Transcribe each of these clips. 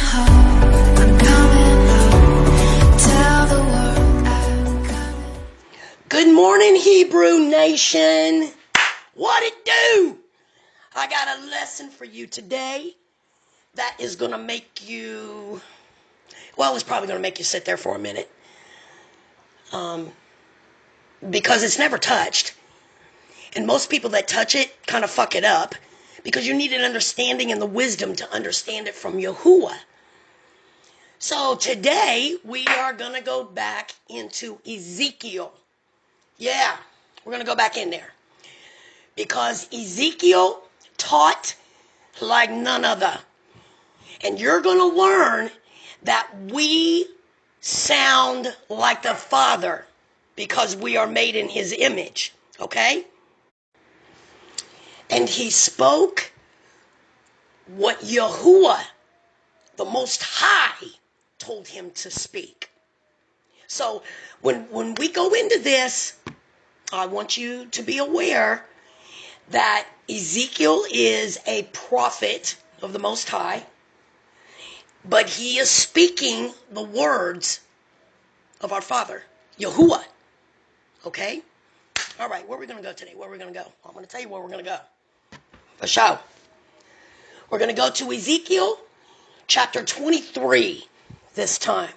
home, I'm coming home. Tell the world I'm coming. Good morning, Hebrew Nation. What it do? I got a lesson for you today that is going to make you, well, it's probably going to make you sit there for a minute. Because it's never touched. And most people that touch it kind of fuck it up because you need an understanding and the wisdom to understand it from YAHUAH. So today we are going to go back into Ezekiel. Yeah, we're going to go back in there. Because Ezekiel taught like none other. And you're going to learn that we sound like the Father because we are made in his image. Okay? And he spoke what YAHUAH, the Most High, told him to speak. So when we go into this, I want you to be aware that Ezekiel is a prophet of the Most High, but he is speaking the words of our Father, YAHUAH. Okay? All right, where are we going to go today? Where are we going to go? I'm going to tell you where we're going to go. For sure. We're going to go to Ezekiel chapter 23 this time.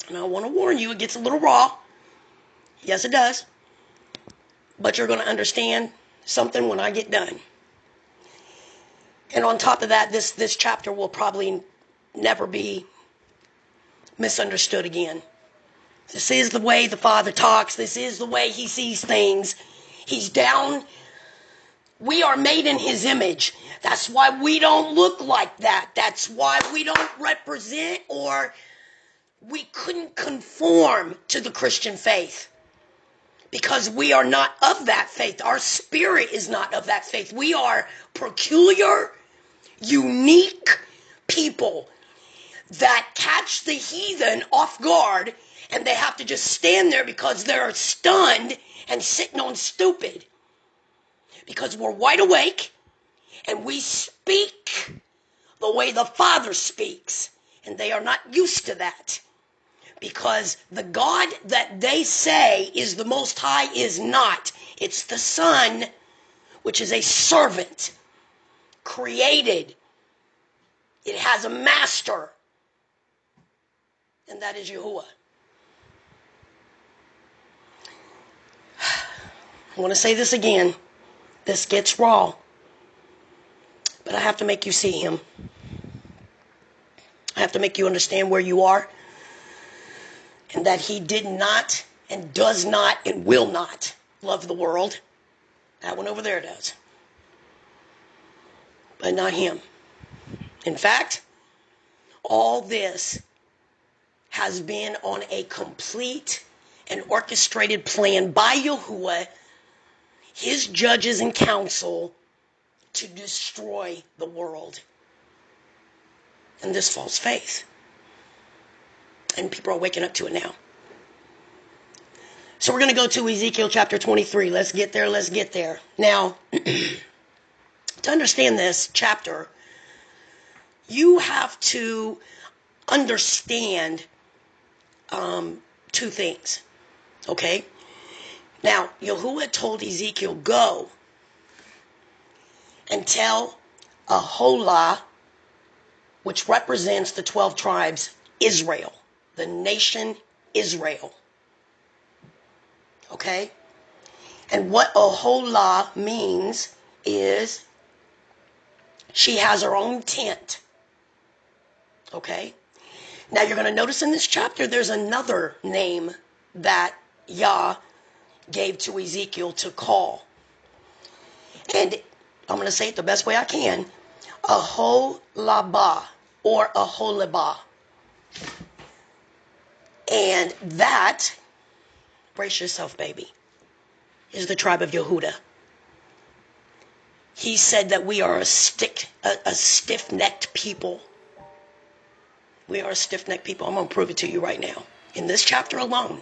And I want to warn you, it gets a little raw. Yes, it does. But you're going to understand something when I get done. And on top of that, this chapter will probably never be misunderstood again. This is the way the Father talks. This is the way he sees things. He's down. We are made in his image. That's why we don't look like that. That's why we don't represent, or we couldn't conform to the Christian faith. Because we are not of that faith. Our spirit is not of that faith. We are peculiar, unique people that catch the heathen off guard, and they have to just stand there because they're stunned and sitting on stupid. Because we're wide awake, and we speak the way the Father speaks, and they are not used to that. Because the God that they say is the Most High is not. It's the Son, which is a servant, created. It has a master, and that is YAHUAH. I want to say this again. This gets raw. But I have to make you see him. I have to make you understand where you are. And that he did not and does not and will not love the world. That one over there does. But not him. In fact, all this has been on a complete and orchestrated plan by YAHUAH, his judges and council, to destroy the world. And this false faith. And people are waking up to it now. So we're going to go to Ezekiel chapter 23. Let's get there. Now, to understand this chapter, you have to understand two things. Okay? Now, YAHUAH told Ezekiel, go and tell YAHUAH, which represents the 12 tribes, Israel, the nation Israel. Okay? And what YAHUAH means is she has her own tent. Okay? Now you're going to notice in this chapter there's another name that Yah gave to Ezekiel to call. And I'm going to say it the best way I can. YAHUAH or YAHUAH. And that, brace yourself, baby, is the tribe of Yehudah. He said that we are a stiff-necked people. We are a stiff-necked people. I'm going to prove it to you right now. In this chapter alone.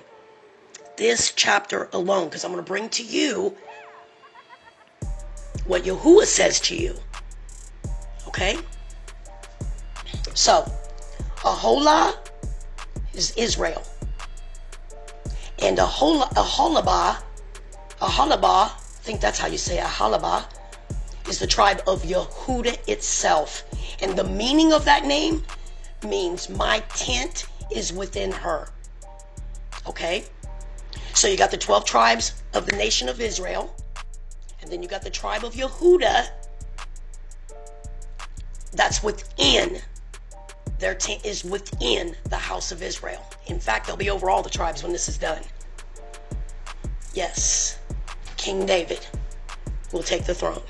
This chapter alone. Because I'm going to bring to you what YAHUAH says to you. Okay? So, YAHUAH is Israel. And YAHUAH, I think that's how you say it, YAHUAH, is the tribe of Yehuda itself. And the meaning of that name means my tent is within her. Okay? So you got the 12 tribes of the nation of Israel. And then you got the tribe of Yehuda. That's within. Their tent is within the house of Israel. In fact, they'll be over all the tribes when this is done. Yes. King David will take the throne.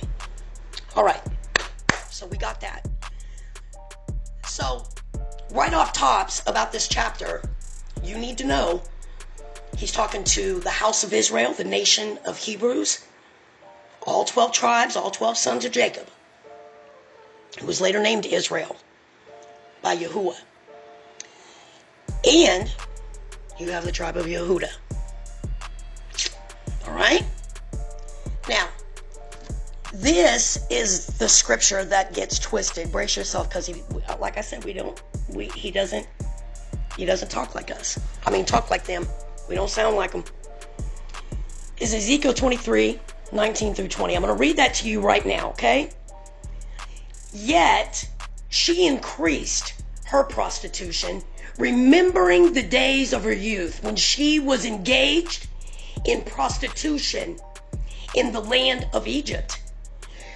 All right. So we got that. So, right off tops about this chapter, you need to know he's talking to the house of Israel, the nation of Hebrews, all 12 tribes, all 12 sons of Jacob, who was later named Israel by YAHUAH. And you have the tribe of Yehuda. All right? Now, this is the scripture that gets twisted. Brace yourself, because like I said, he doesn't talk like us. I mean, talk like them. We don't sound like them. Is Ezekiel 23, 19 through 20. I'm going to read that to you right now, okay? Yet she increased her prostitution, remembering the days of her youth when she was engaged in prostitution in the land of Egypt.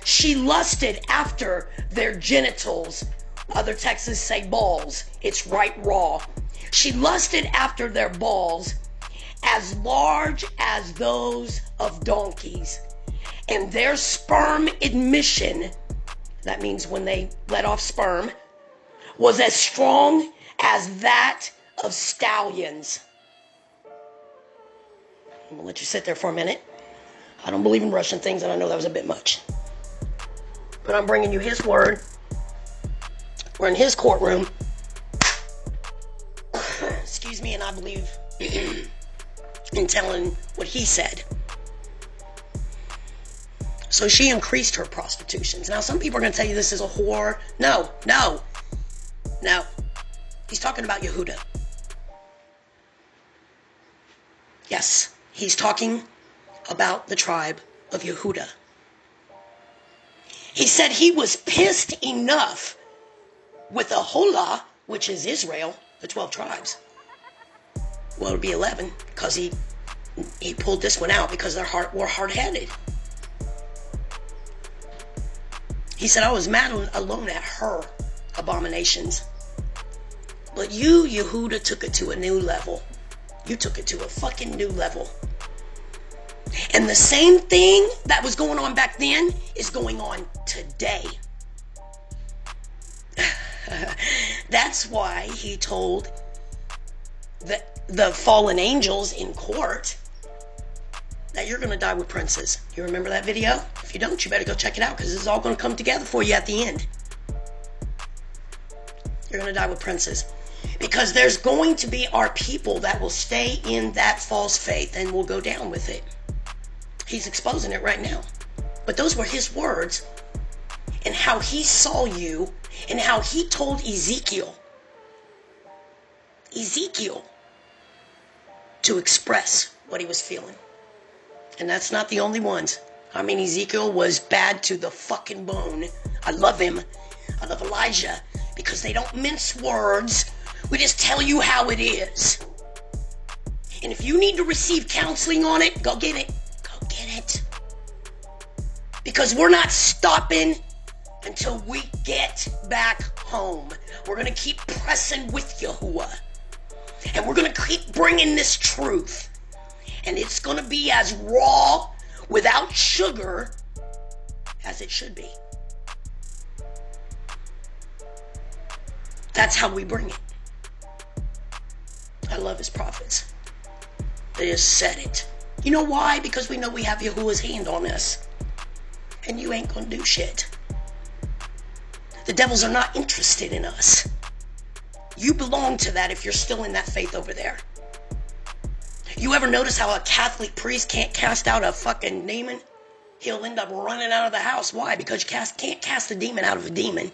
She lusted after their genitals. Other texts say balls. It's right raw. She lusted after their balls as large as those of donkeys. And their sperm emission, that means when they let off sperm, was as strong as that of stallions. I'm going to let you sit there for a minute. I don't believe in Russian things, and I know that was a bit much. But I'm bringing you his word. We're in his courtroom. Excuse me, and I believe in telling what he said. So she increased her prostitutions. Now, some people are going to tell you this is a whore. No. He's talking about Yehuda. Yes, he's talking about the tribe of Yehuda. He said he was pissed enough with YAHUAH, which is Israel, the 12 tribes. Well, it would be 11, because he pulled this one out because we're hard-headed. He said, I was mad alone at her abominations. But you, Yehuda, took it to a new level. You took it to a fucking new level. And the same thing that was going on back then is going on today. That's why he told the fallen angels in court that you're going to die with princes. You remember that video? If you don't, you better go check it out, because it's all going to come together for you at the end. You're going to die with princes. Because there's going to be our people that will stay in that false faith and will go down with it. He's exposing it right now. But those were his words, and how he saw you, and how he told Ezekiel to express what he was feeling. And that's not the only ones. I mean, Ezekiel was bad to the fucking bone. I love him. I love Elijah, because they don't mince words. We just tell you how it is. And if you need to receive counseling on it, go get it. Go get it. Because we're not stopping until we get back home. We're going to keep pressing with YAHUAH. And we're going to keep bringing this truth. And it's going to be as raw, without sugar, as it should be. That's how we bring it. I love his prophets. They just said it. You know why? Because we know we have Yahuwah's hand on us. And you ain't going to do shit. The devils are not interested in us. You belong to that if you're still in that faith over there. You ever notice how a Catholic priest can't cast out a fucking demon? He'll end up running out of the house. Why? Because you can't cast a demon out of a demon.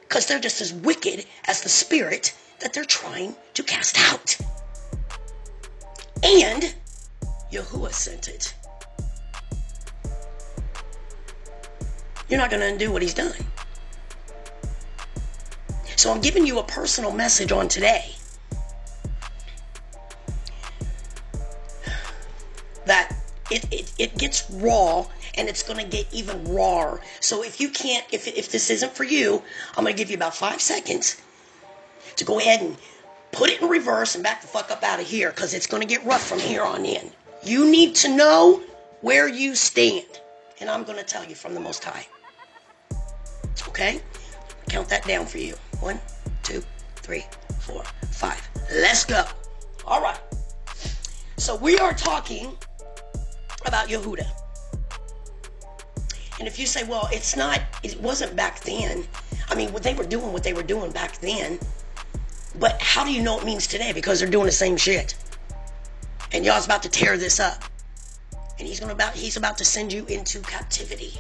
because they're just as wicked as the spirit that they're trying to cast out. And YAHUAH sent it. You're not going to undo what he's done. So I'm giving you a personal message on today that it gets raw, and it's going to get even rawer. So if you can't, if this isn't for you, I'm going to give you about 5 seconds to go ahead and put it in reverse and back the fuck up out of here, because it's going to get rough from here on in. You need to know where you stand, and I'm going to tell you from the Most High. Okay? Count that down for you. 1, 2, 3, 4, 5. Let's go. All right. So we are talking about YAHUAH. And if you say, well, it wasn't back then. I mean, they were doing what they were doing back then. But how do you know it means today? Because they're doing the same shit. And y'all's about to tear this up. And he's about to send you into captivity.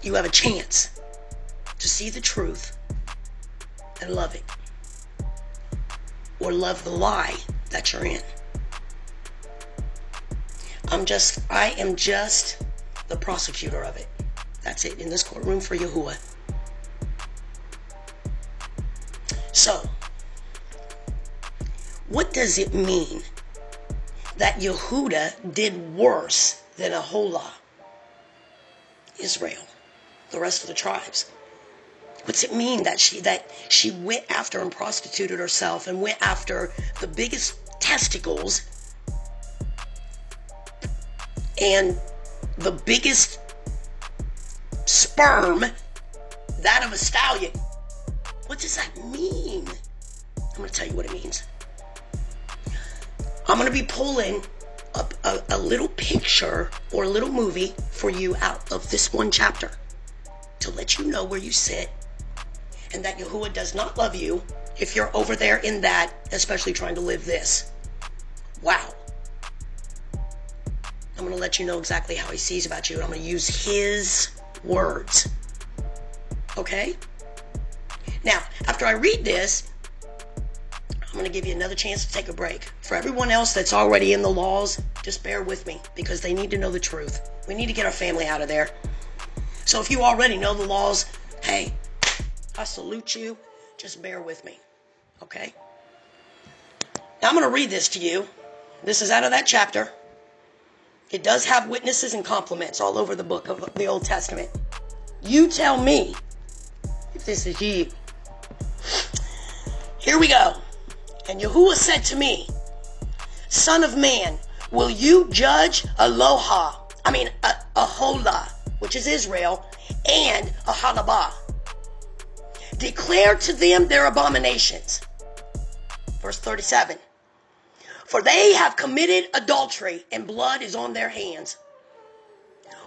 You have a chance to see the truth and love it. Or love the lie that you're in. I am just the prosecutor of it. That's it, in this courtroom for YAHUAH. So, what does it mean that YAHUAH did worse than YAHUAH? Israel, the rest of the tribes. What's it mean that she went after and prostituted herself and went after the biggest testicles and the biggest sperm, that of a stallion? What does that mean? I'm going to tell you what it means. I'm going to be pulling up a little picture or a little movie for you out of this one chapter to let you know where you sit, and that YAHUAH does not love you if you're over there in that, especially trying to live this. Wow. I'm going to let you know exactly how he sees about you, and I'm going to use his words. Okay? Now, after I read this, I'm going to give you another chance to take a break. For everyone else that's already in the laws, just bear with me, because they need to know the truth. We need to get our family out of there. So if you already know the laws, hey, I salute you. Just bear with me. Okay? Now I'm going to read this to you. This is out of that chapter. It does have witnesses and compliments all over the book of the Old Testament. You tell me if this is you. Here we go. And YAHUAH said to me, Son of man, will you judge YAHUAH, which is Israel, and YAHUAH? Declare to them their abominations. Verse 37. For they have committed adultery, and blood is on their hands.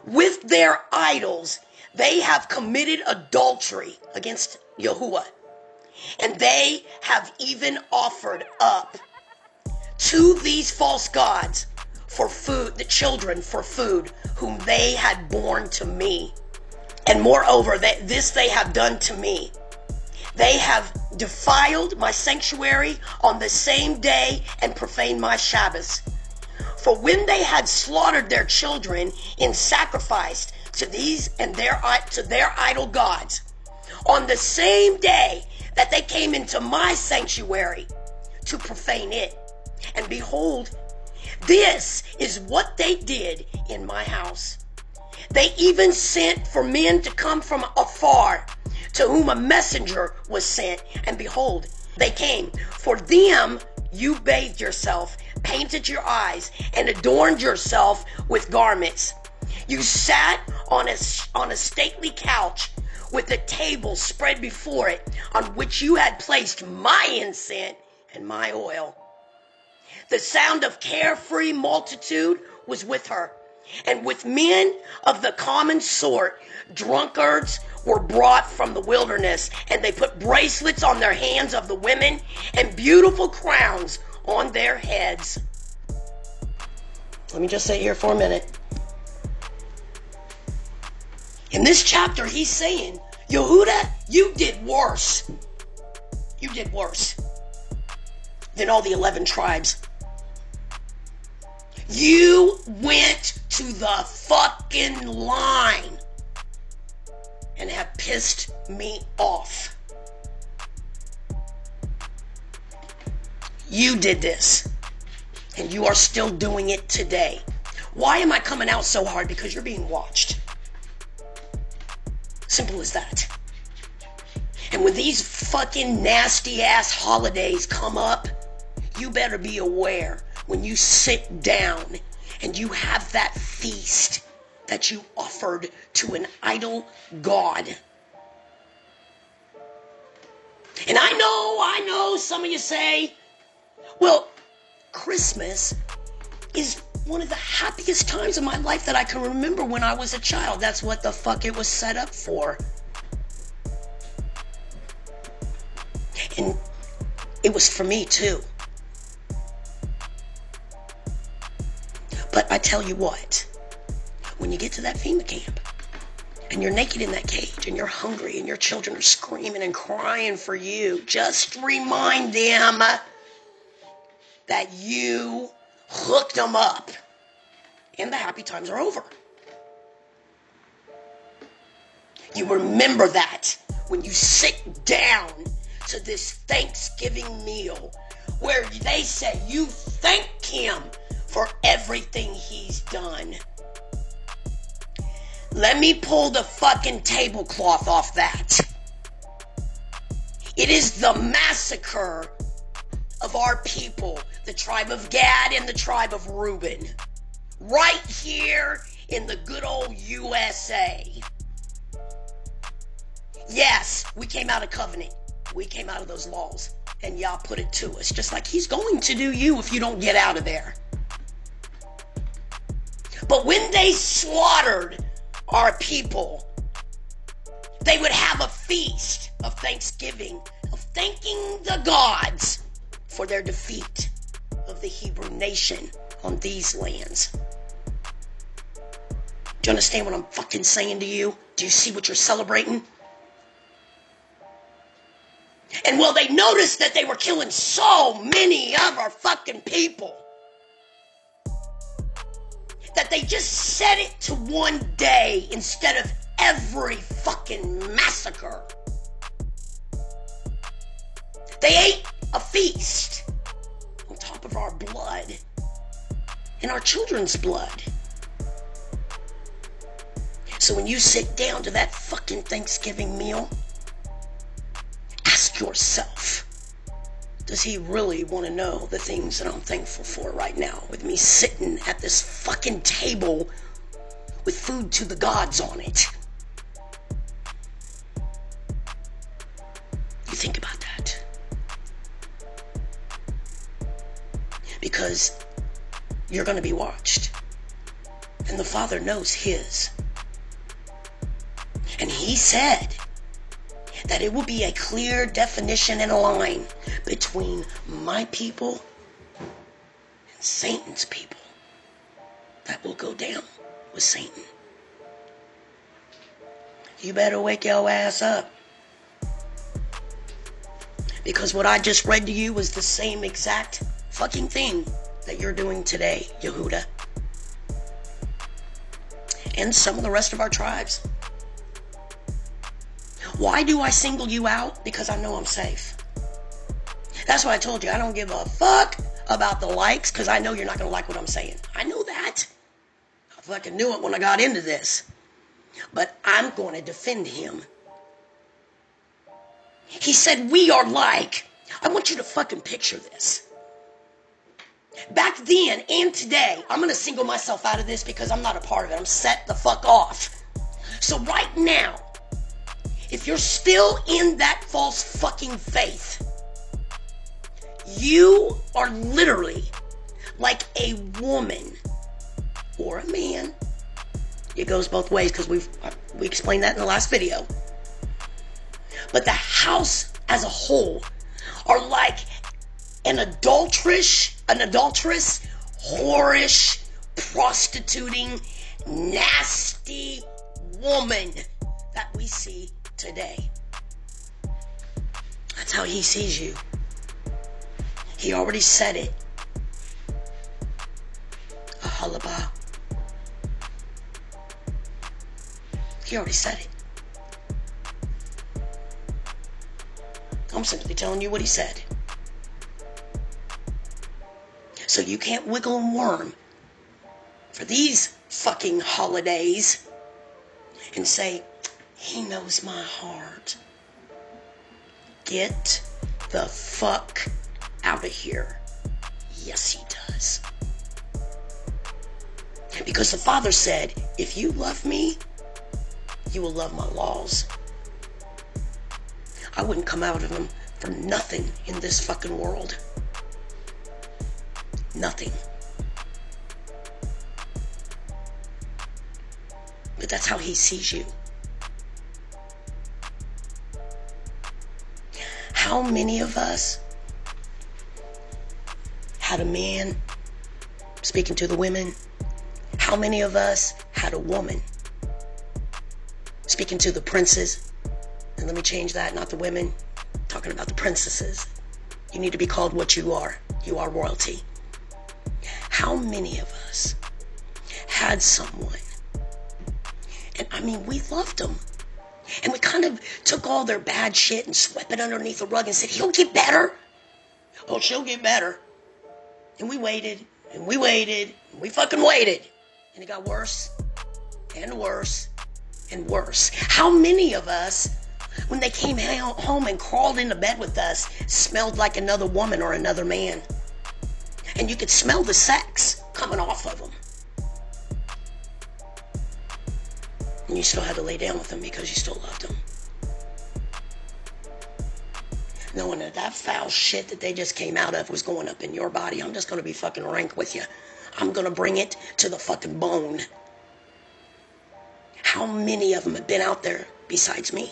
With their idols, they have committed adultery against YAHUAH. And they have even offered up to these false gods for food, the children for food, whom they had borne to me. And moreover, this they have done to me. They have defiled my sanctuary on the same day and profaned my Shabbos. For when they had slaughtered their children in sacrifice to these and to their idol gods, on the same day that they came into my sanctuary to profane it, and behold, this is what they did in my house. They even sent for men to come from afar, to whom a messenger was sent, and behold, they came. For them you bathed yourself, painted your eyes, and adorned yourself with garments. You sat on a stately couch with a table spread before it, on which you had placed my incense and my oil. The sound of carefree multitude was with her, and with men of the common sort, drunkards were brought from the wilderness, and they put bracelets on their hands of the women and beautiful crowns on their heads. Let me just sit here for a minute. In this chapter, he's saying, Yehuda, you did worse. You did worse than all the 11 tribes. You went to the fucking line and have pissed me off. You did this, and you are still doing it today. Why am I coming out so hard? Because you're being watched. Simple as that. And when these fucking nasty ass holidays come up, you better be aware when you sit down and you have that feast that you offered to an idol god. And I know some of you say, well, Christmas is one of the happiest times of my life that I can remember when I was a child. That's what the fuck it was set up for. And it was for me too. But I tell you what, when you get to that FEMA camp and you're naked in that cage and you're hungry and your children are screaming and crying for you, just remind them that you hooked them up and the happy times are over. You remember that when you sit down to this Thanksgiving meal where they say you thank him for everything he's done. Let me pull the fucking tablecloth off that. It is the massacre of our people, the tribe of Gad and the tribe of Reuben, right here in the good old USA. Yes, we came out of covenant. We came out of those laws, and Yah put it to us, just like he's going to do you if you don't get out of there. But when they slaughtered our people, they would have a feast of thanksgiving, of thanking the gods for their defeat of the Hebrew nation on these lands. Do you understand what I'm fucking saying to you? Do you see what you're celebrating? And well, they noticed that they were killing so many of our fucking people that they just set it to one day instead of every fucking massacre. They ate a feast on top of our blood and our children's blood. So when you sit down to that fucking Thanksgiving meal, ask yourself, does he really want to know the things that I'm thankful for right now with me sitting at this fucking table with food to the gods on it? You think about that. Because you're going to be watched. And the Father knows his. And he said that it will be a clear definition and a line between my people and Satan's people. That will go down with Satan. You better wake your ass up. Because what I just read to you was the same exact fucking thing that you're doing today, Yehuda. And some of the rest of our tribes. Why do I single you out? Because I know I'm safe. That's why I told you I don't give a fuck about the likes, because I know you're not going to like what I'm saying. I know that. I fucking knew it when I got into this. But I'm going to defend him. He said we are like, I want you to fucking picture this. Back then and today, I'm going to single myself out of this because I'm not a part of it. I'm set the fuck off. So right now, if you're still in that false fucking faith, you are literally like a woman or a man. It goes both ways because we explained that in the last video. But the house as a whole are like an adulteress, whorish, prostituting, nasty woman that we see today. That's how he sees you. He already said it. YAHUAH. He already said it. I'm simply telling you what he said. So you can't wiggle and worm for these fucking holidays and say, he knows my heart. Get the fuck out of here. Yes, he does. Because the Father said, if you love me, you will love my laws. I wouldn't come out of them for nothing in this fucking world. Nothing. But that's how he sees you. How many of us had a man speaking to the women? How many of us had a woman speaking to the princes? And let me change that, not the women. I'm talking about the princesses. You need to be called what you are. You are royalty. How many of us had someone, and I mean, we loved them, and we kind of took all their bad shit and swept it underneath the rug and said, he'll get better. Oh, she'll get better. And we waited, and we waited, and we fucking waited. And it got worse, and worse, and worse. How many of us, when they came home and crawled into bed with us, smelled like another woman or another man? And you could smell the sex coming off of them. And you still had to lay down with them because you still loved them. Knowing that that foul shit that they just came out of was going up in your body. I'm just going to be fucking rank with you. I'm going to bring it to the fucking bone. How many of them have been out there besides me?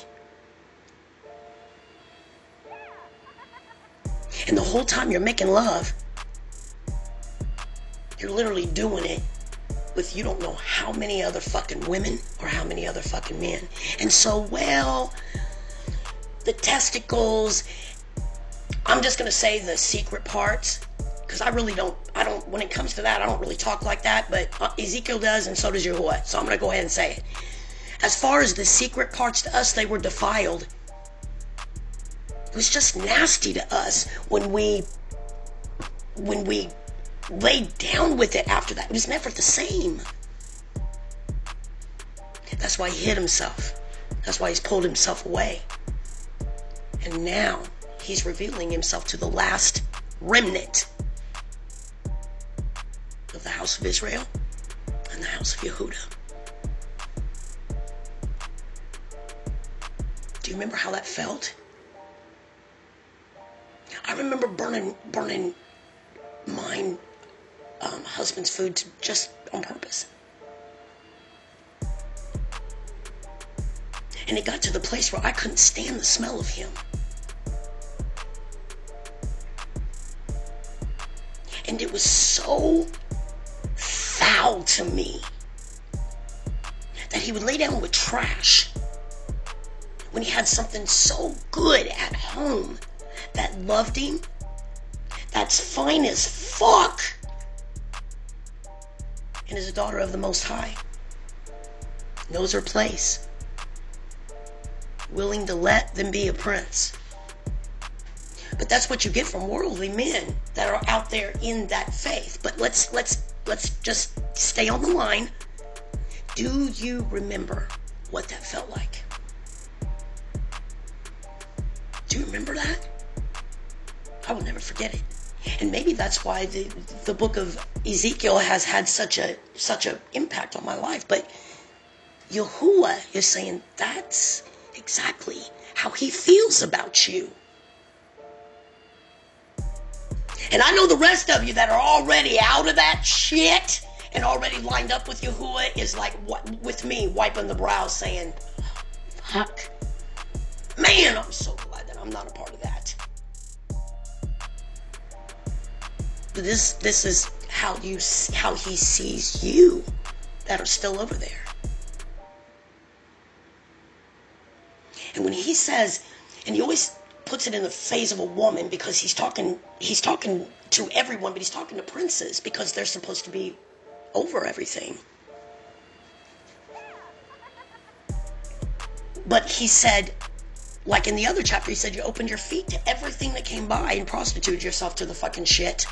And the whole time you're making love, you're literally doing it with you don't know how many other fucking women or how many other fucking men. And so, well, the testicles, I'm just going to say the secret parts, because I don't, when it comes to that, I don't really talk like that, but Ezekiel does, and so does YAHUAH. So I'm going to go ahead and say it. As far as the secret parts to us, they were defiled. It was just nasty to us when we laid down with it after that. It was never the same. That's why he hid himself. That's why he's pulled himself away. And now he's revealing himself to the last remnant of the house of Israel and the house of Yehudah. Do you remember how that felt? I remember burning mine husband's food just on purpose. And it got to the place where I couldn't stand the smell of him. And it was so foul to me that he would lay down with trash when he had something so good at home that loved him, that's fine as fuck, and is a daughter of the Most High, knows her place, willing to let them be a prince. But that's what you get from worldly men that are out there in that faith. But let's just stay on the line. Do you remember what that felt like? Do you remember that? I will never forget it. And maybe that's why the book of Ezekiel has had such a impact on my life. But YAHUAH is saying that's exactly how he feels about you. And I know the rest of you that are already out of that shit and already lined up with YAHUAH is like what with me, wiping the brow saying, fuck. Man, I'm so glad that I'm not a part of that. But this is how he sees you that are still over there. And when he says, and he always puts it in the phase of a woman because he's talking to everyone, but he's talking to princes because they're supposed to be over everything. But he said, like in the other chapter, he said you opened your feet to everything that came by and prostituted yourself to the fucking shit.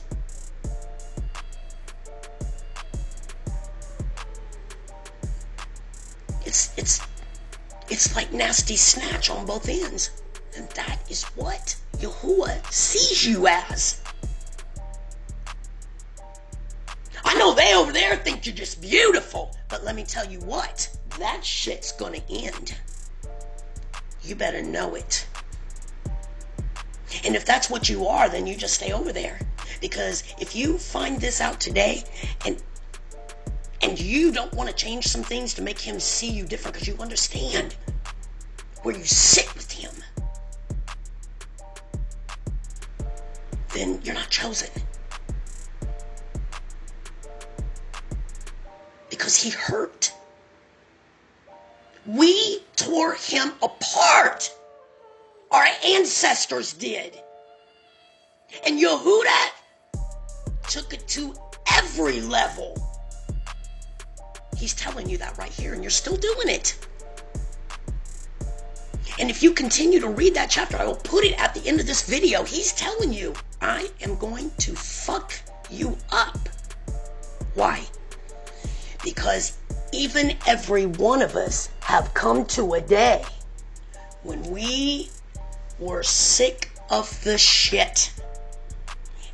It's like nasty snatch on both ends. And that is what YAHUAH sees you as. I know they over there think you're just beautiful, but let me tell you what, that shit's gonna end. You better know it. And if that's what you are, then you just stay over there. Because if you find this out today and you don't want to change some things to make him see you different because you understand where you sit with him, then you're not chosen. Because he hurt. We tore him apart. Our ancestors did. And YAHUAH took it to every level. He's telling you that right here, and you're still doing it. And if you continue to read that chapter, I will put it at the end of this video. He's telling you, I am going to fuck you up. Why? Because even every one of us have come to a day when we were sick of the shit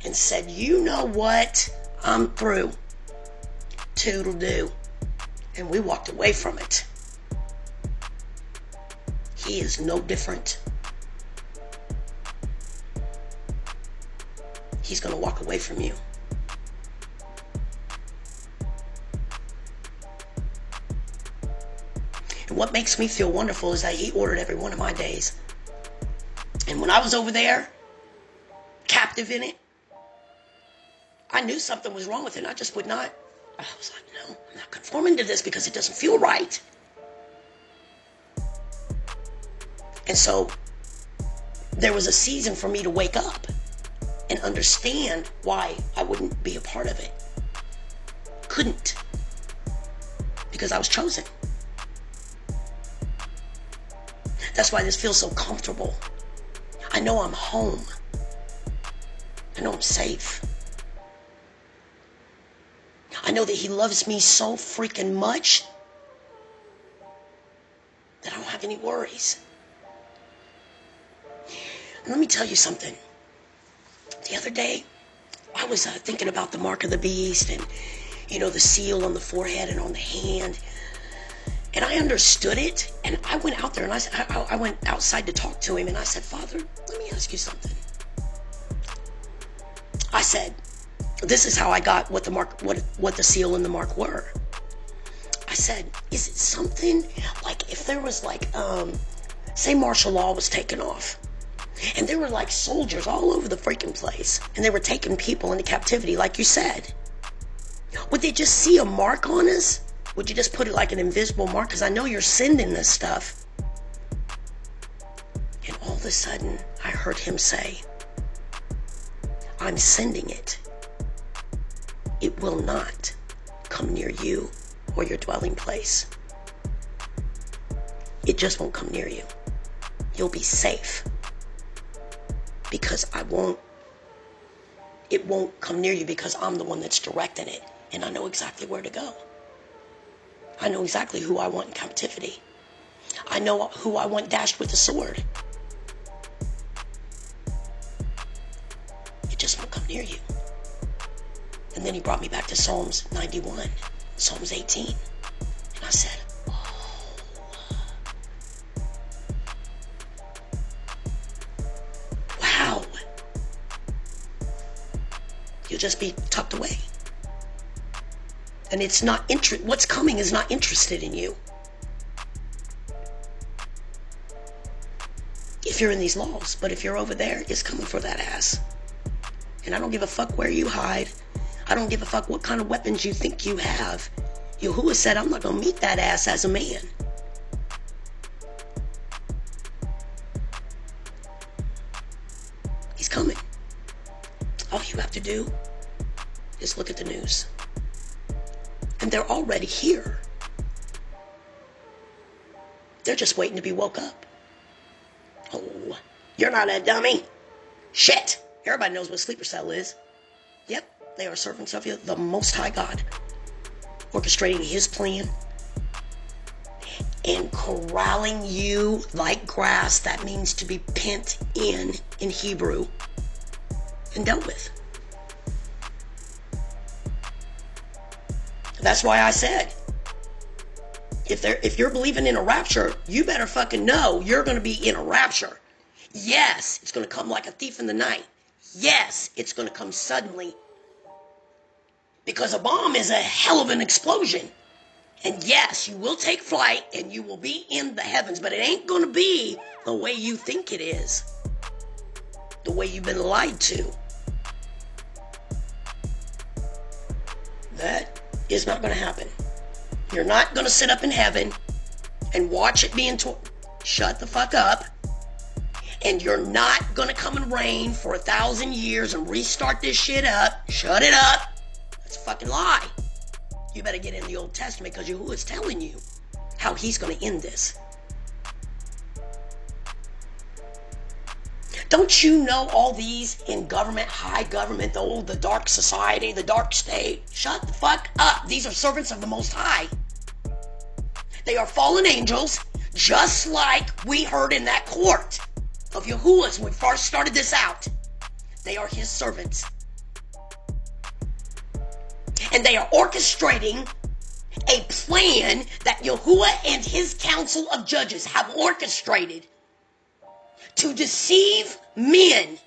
and said, you know what? I'm through. Toodle-doo. And we walked away from it. He is no different. He's going to walk away from you. And what makes me feel wonderful is that he ordered every one of my days. And when I was over there, captive in it, I knew something was wrong with it. I just would not. I was like, no, I'm not conforming to this because it doesn't feel right. And so there was a season for me to wake up and understand why I wouldn't be a part of it. Couldn't. Because I was chosen. That's why this feels so comfortable. I know I'm home. I know I'm safe. I know that he loves me so freaking much that I don't have any worries. And let me tell you something. The other day, I was thinking about the mark of the beast and, you know, the seal on the forehead and on the hand. And I understood it. And I went out there and I went outside to talk to him. And I said, Father, let me ask you something. I said, this is how I got what the mark, what the seal and the mark were. I said, is it something like if there was like, say martial law was taken off and there were like soldiers all over the freaking place and they were taking people into captivity like you said, would they just see a mark on us? Would you just put it like an invisible mark? Because I know you're sending this stuff. And all of a sudden I heard him say, I'm sending it. It will not come near you or your dwelling place. It just won't come near you. You'll be safe. Because it won't come near you because I'm the one that's directing it. And I know exactly where to go. I know exactly who I want in captivity. I know who I want dashed with a sword. It just won't come near you. And then he brought me back to Psalms 91, Psalms 18. And I said, oh. Wow. You'll just be tucked away. And it's not what's coming is not interested in you. If you're in these laws, but if you're over there, it's coming for that ass. And I don't give a fuck where you hide. I don't give a fuck what kind of weapons you think you have. YAHUAH said, I'm not going to meet that ass as a man. coming. All you have to do is look at the news. And they're already here. They're just waiting to be woke up. Oh, you're not a dummy. Shit. Everybody knows what sleeper cell is. Yep, they are servants of the Most High God, orchestrating his plan and corralling you like grass. That means to be pent in Hebrew, and dealt with. That's why I said, if you're believing in a rapture, you better fucking know you're going to be in a rapture. Yes, it's going to come like a thief in the night. Yes, it's going to come suddenly. Because a bomb is a hell of an explosion. And yes, you will take flight and you will be in the heavens, but it ain't going to be the way you think it is. The way you've been lied to. That is not going to happen. You're not going to sit up in heaven and watch it being shut the fuck up. And you're not going to come and reign for 1,000 years and restart this shit up. Shut it up. That's a fucking lie. You better get in the Old Testament, because Yahuwah is telling you how he's going to end this. Don't you know all these in government, high government, the dark society, the dark state? Shut the fuck up. These are servants of the Most High. They are fallen angels, just like we heard in that court of Yahuwah's when we first started this out. They are his servants. And they are orchestrating a plan that Yahuwah and his council of judges have orchestrated to deceive men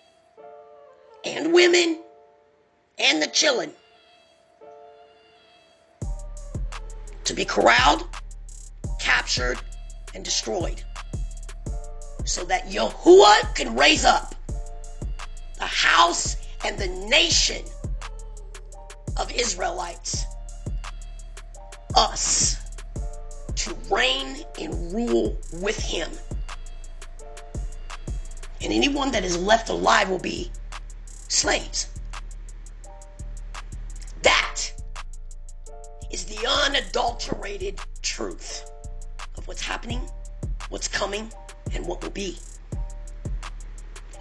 and women and the children to be corralled, captured, and destroyed, so that Yahuwah can raise up the house and the nation of Israelites, us, to reign and rule with him. And anyone that is left alive will be slaves. That is the unadulterated truth of what's happening, what's coming, and what will be.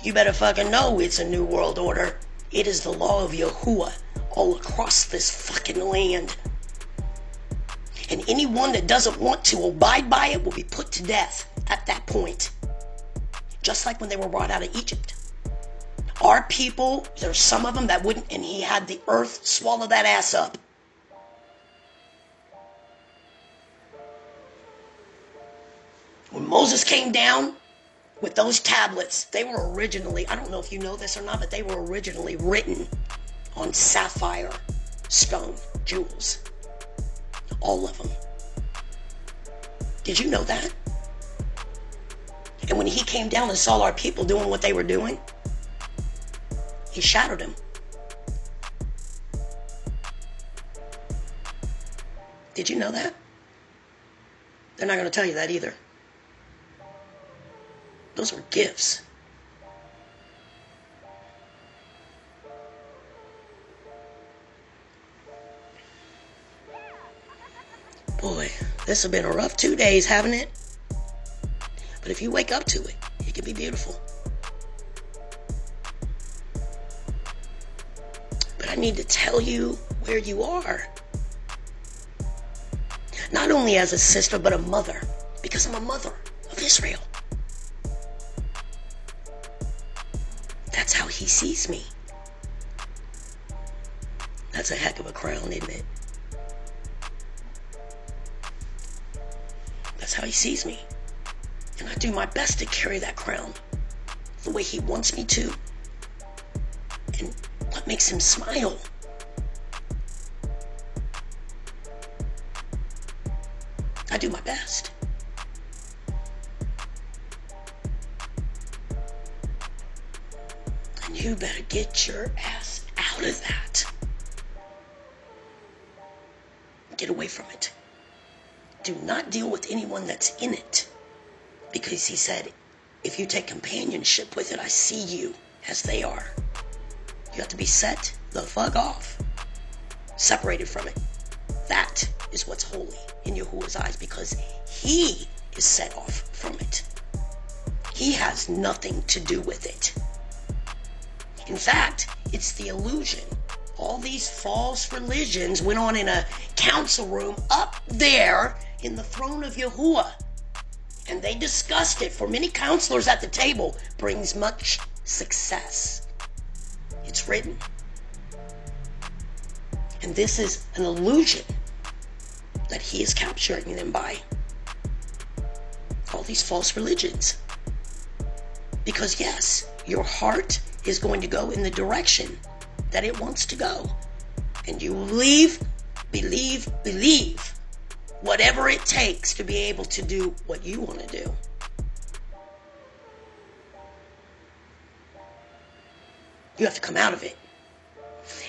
You better fucking know it's a new world order. It is the law of Yahuwah all across this fucking land. And anyone that doesn't want to abide by it will be put to death at that point. Just like when they were brought out of Egypt. Our people, there's some of them that wouldn't, and he had the earth swallow that ass up. When Moses came down with those tablets, they were originally, I don't know if you know this or not, but they were originally written on sapphire stone jewels. All of them. Did you know that? And when he came down and saw our people doing what they were doing, he shattered them. Did you know that? They're not going to tell you that either. Those were gifts. Boy, this has been a rough 2 days, haven't it? But if you wake up to it, it can be beautiful. But I need to tell you where you are. Not only as a sister, but a mother. Because I'm a mother of Israel. That's how he sees me. That's a heck of a crown, isn't it? That's how he sees me. And I do my best to carry that crown the way he wants me to. And what makes him smile. I do my best. And you better get your ass out of that. Get away from it. Do not deal with anyone that's in it. Because he said, if you take companionship with it, I see you as they are. You have to be set the fuck off. Separated from it. That is what's holy in Yahuwah's eyes, because he is set off from it. He has nothing to do with it. In fact, it's the illusion. All these false religions went on in a council room up there in the throne of Yahuwah. And they discussed it. For many counselors at the table brings much success. It's written. And this is an illusion that he is capturing them by. All these false religions. Because yes, your heart is going to go in the direction that it wants to go. And you believe whatever it takes to be able to do what you want to do. You have to come out of it.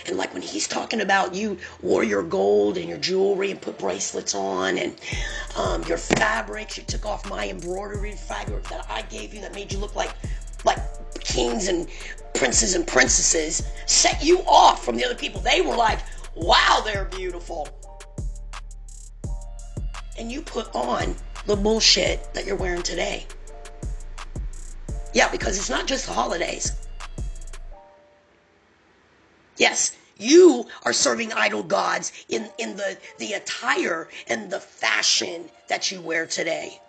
And like when he's talking about you wore your gold and your jewelry and put bracelets on and your fabrics, you took off my embroidered fabric that I gave you that made you look like kings and princes and princesses, set you off from the other people. They were like, wow, they're beautiful. And you put on the bullshit that you're wearing today. Yeah, because it's not just the holidays. Yes, you are serving idol gods in the attire and the fashion that you wear today.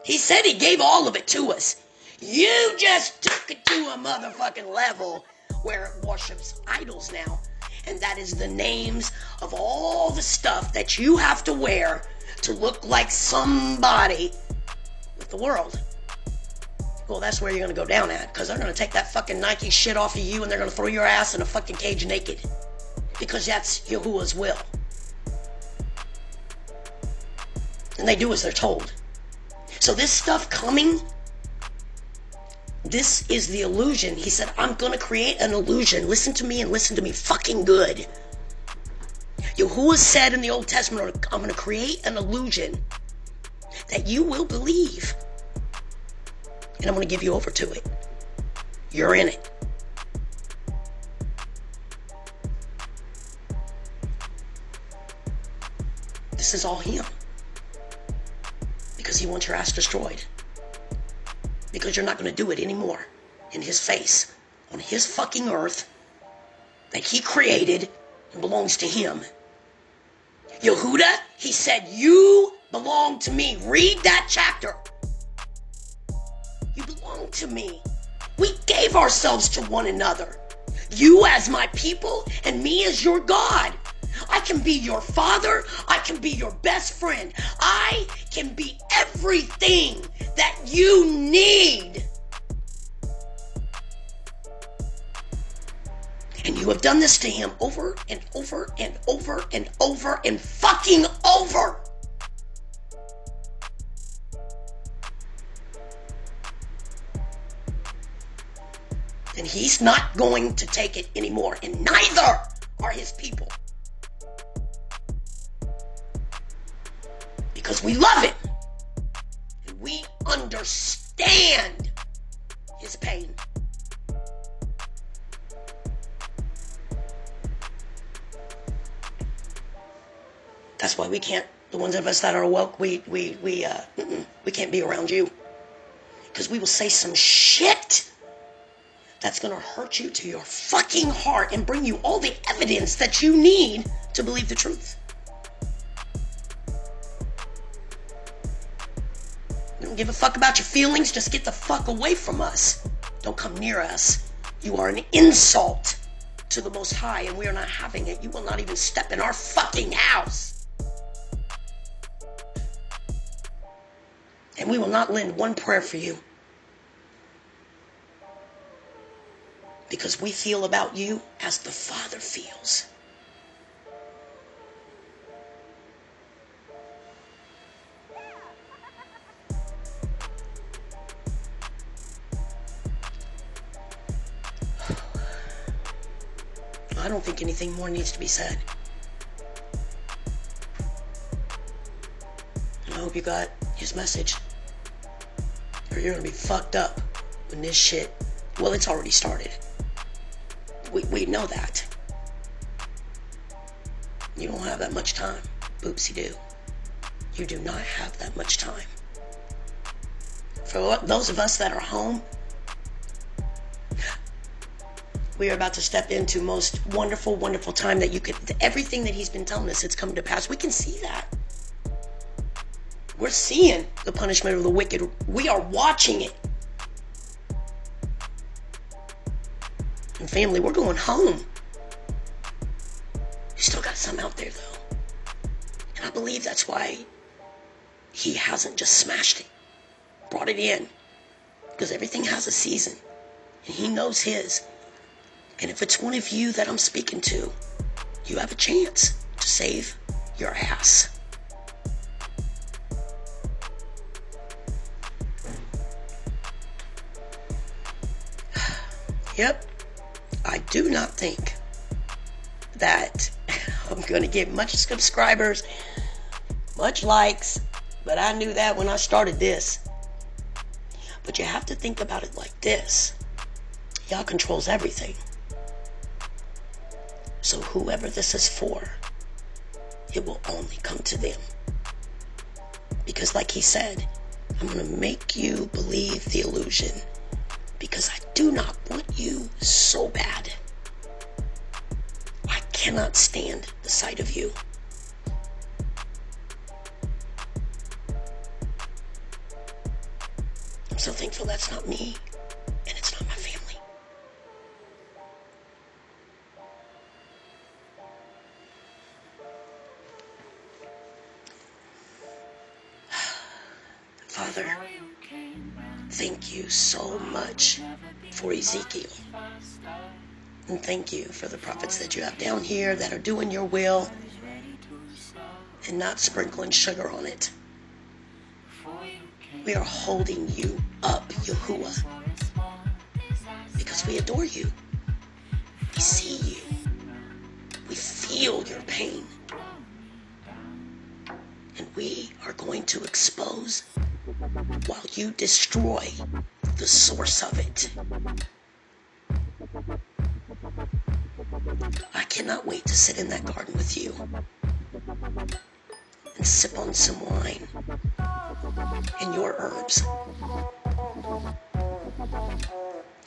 He said he gave all of it to us. You just took it to a motherfucking level where it worships idols now. And that is the names of all the stuff that you have to wear to look like somebody with the world. Well, that's where you're going to go down at, because they're going to take that fucking Nike shit off of you and they're going to throw your ass in a fucking cage naked. Because that's Yahuwah's will. And they do as they're told. So this stuff coming, this is the illusion. He said, I'm going to create an illusion. Listen to me and listen to me fucking good. Yahuwah said in the Old Testament, I'm going to create an illusion that you will believe. And I'm going to give you over to it. You're in it. This is all him. Because he wants your ass destroyed. Because you're not going to do it anymore. In his face. On his fucking earth. That he created. And belongs to him. Yehuda, he said, you belong to me. Read that chapter. You belong to me. We gave ourselves to one another. You as my people and me as your God. I can be your father. I can be your best friend. I can be everything that you need. And you have done this to him over and over and over and over and fucking over. And he's not going to take it anymore. And neither are his people. Because we love him. And we understand his pain. That's why we can't, the ones of us that are woke, we can't be around you. Because we will say some shit that's going to hurt you to your fucking heart and bring you all the evidence that you need to believe the truth. We don't give a fuck about your feelings. Just get the fuck away from us. Don't come near us. You are an insult to the Most High, and we are not having it. You will not even step in our fucking house. And we will not lend one prayer for you. Because we feel about you as the Father feels. I don't think anything more needs to be said. I hope you got his message. Or you're going to be fucked up when this shit Well, it's already started. We know that. You don't have that much time. Boopsie-doo. You do not have that much time. For those of us that are home, we are about to step into most wonderful, wonderful time that you could, everything that he's been telling us, it's come to pass. We can see that. We're seeing the punishment of the wicked. We are watching it. And family, we're going home. You still got some out there though. And I believe that's why he hasn't just smashed it, brought it in. Because everything has a season. And he knows his. And if it's one of you that I'm speaking to, you have a chance to save your ass. Yep, I do not think that I'm going to get much subscribers, much likes, but I knew that when I started this. But you have to think about it like this. Yah controls everything. So whoever this is for, it will only come to them. Because like he said, I'm going to make you believe the illusion. Because I do not want you so bad. I cannot stand the sight of you. I'm so thankful that's not me, and it's not my family. Father, thank you so much for Ezekiel. And thank you for the prophets that you have down here that are doing your will and not sprinkling sugar on it. We are holding you up, YAHUAH, because we adore you. We see you. We feel your pain. And we are going to expose while you destroy the source of it. I cannot wait to sit in that garden with you and sip on some wine and your herbs.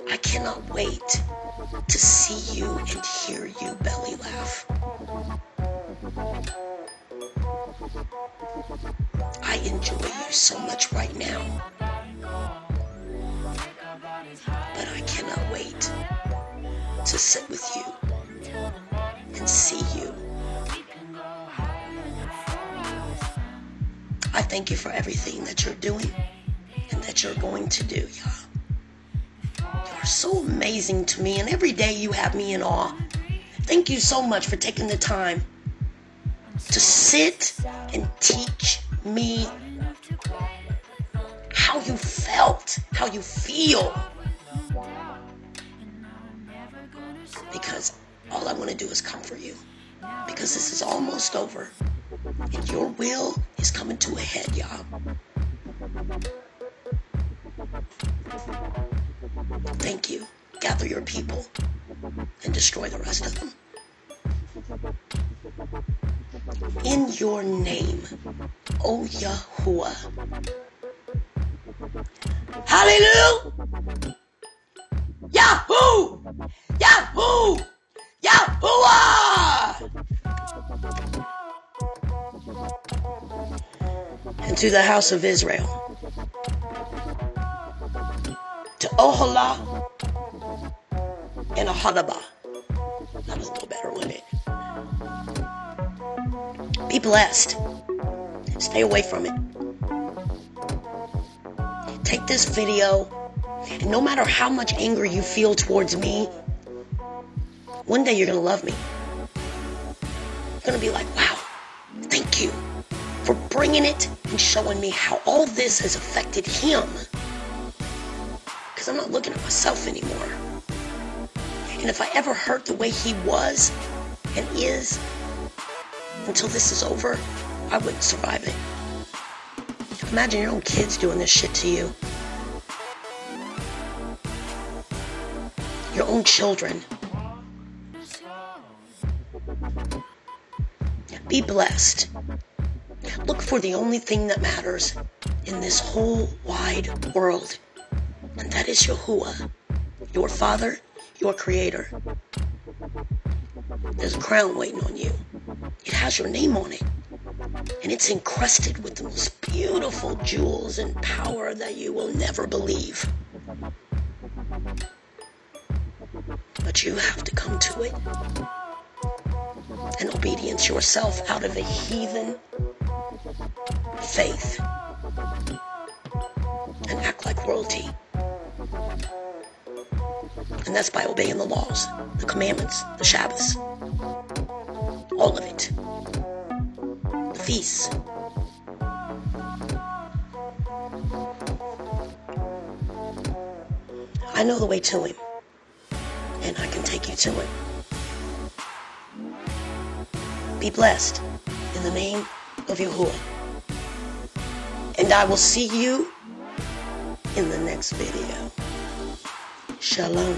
I cannot wait to see you and hear you belly laugh. I enjoy you so much right now, but I cannot wait to sit with you and see you. I thank you for everything that you're doing and that you're going to do, Yah. You are so amazing to me, and every day you have me in awe. Thank you so much for taking the time to sit and teach me how you felt, how you feel. Because all I want to do is comfort you. Because this is almost over. And your will is coming to a head, Yah. Thank you. Gather your people and destroy the rest of them. In your name, O YAHUAH. Hallelujah! Yahoo! Yahoo! YAHUAH! And to the house of Israel, to Oholah and Ahadabah. That was a little better, wasn't it? Be blessed. Stay away from it. Take this video, and no matter how much anger you feel towards me, one day you're going to love me. You're going to be like, wow, thank you for bringing it and showing me how all this has affected him. Because I'm not looking at myself anymore. And if I ever hurt the way he was and is, until this is over, I wouldn't survive it. Imagine your own kids doing this shit to you. your own children. Be blessed. Look for the only thing that matters in this whole wide world, and that is YAHUAH, your Father, your Creator. There's a crown waiting on you. It has your name on it, and it's encrusted with the most beautiful jewels and power that you will never believe. But you have to come to it and obedience yourself out of a heathen faith and act like royalty. And that's by obeying the laws, the commandments, the Shabbos, all of it, the feasts. I know the way to him, and I can take you to him. Be blessed in the name of YAHUAH. And I will see you in the next video. Shalom.